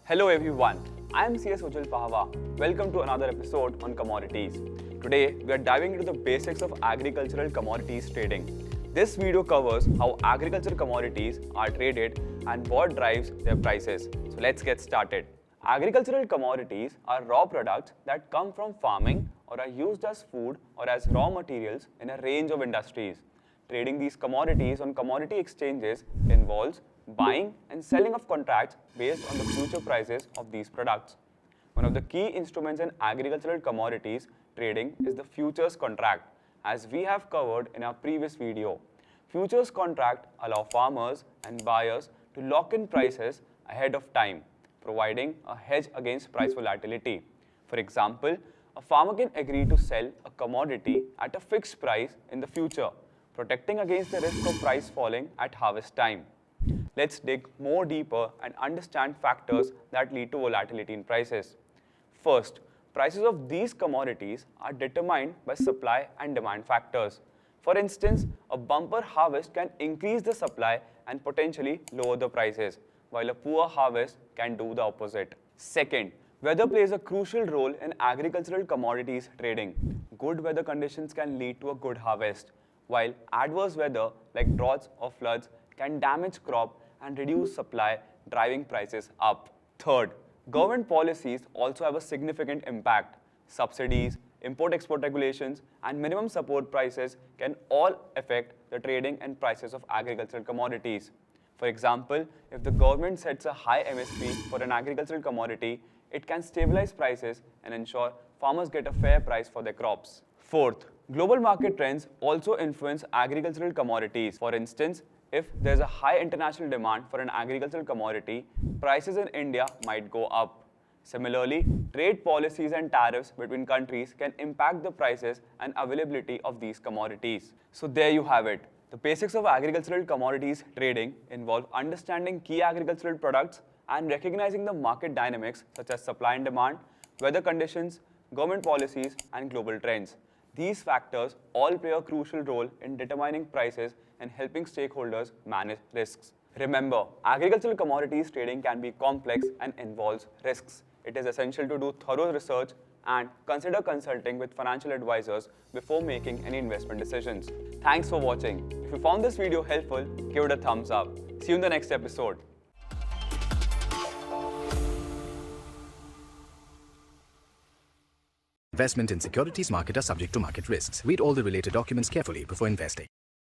Hello everyone, I am CS Ujjwal Pahwa. Welcome to another episode on Commodities. Today we are diving into the basics of agricultural commodities trading. This video covers how agricultural commodities are traded and what drives their prices. So let's get started. Agricultural commodities are raw products that come from farming or are used as food or as raw materials in a range of industries. Trading these commodities on commodity exchanges involves buying and selling of contracts based on the future prices of these products. One of the key instruments in agricultural commodities trading is the futures contract, as we have covered in our previous video. Futures contracts allow farmers and buyers to lock in prices ahead of time, providing a hedge against price volatility. For example, a farmer can agree to sell a commodity at a fixed price in the future, protecting against the risk of price falling at harvest time. Let's dig more deeper and understand factors that lead to volatility in prices. First, prices of these commodities are determined by supply and demand factors. For instance, a bumper harvest can increase the supply and potentially lower the prices, while a poor harvest can do the opposite. Second, weather plays a crucial role in agricultural commodities trading. Good weather conditions can lead to a good harvest, while adverse weather like droughts or floods can damage crop and reduce supply, driving prices up. Third, government policies also have a significant impact. Subsidies, import-export regulations, and minimum support prices can all affect the trading and prices of agricultural commodities. For example, if the government sets a high MSP for an agricultural commodity, it can stabilize prices and ensure farmers get a fair price for their crops. Fourth, global market trends also influence agricultural commodities. For instance, if there's a high international demand for an agricultural commodity, prices in India might go up. Similarly, trade policies and tariffs between countries can impact the prices and availability of these commodities. So there you have it. The basics of agricultural commodities trading involve understanding key agricultural products and recognizing the market dynamics such as supply and demand, weather conditions, government policies, and global trends. These factors all play a crucial role in determining prices and helping stakeholders manage risks. Remember, agricultural commodities trading can be complex and involves risks. It is essential to do thorough research and consider consulting with financial advisors before making any investment decisions. Thanks for watching. If you found this video helpful, give it a thumbs up. See you in the next episode. Investment in securities market are subject to market risks. Read all the related documents carefully before investing.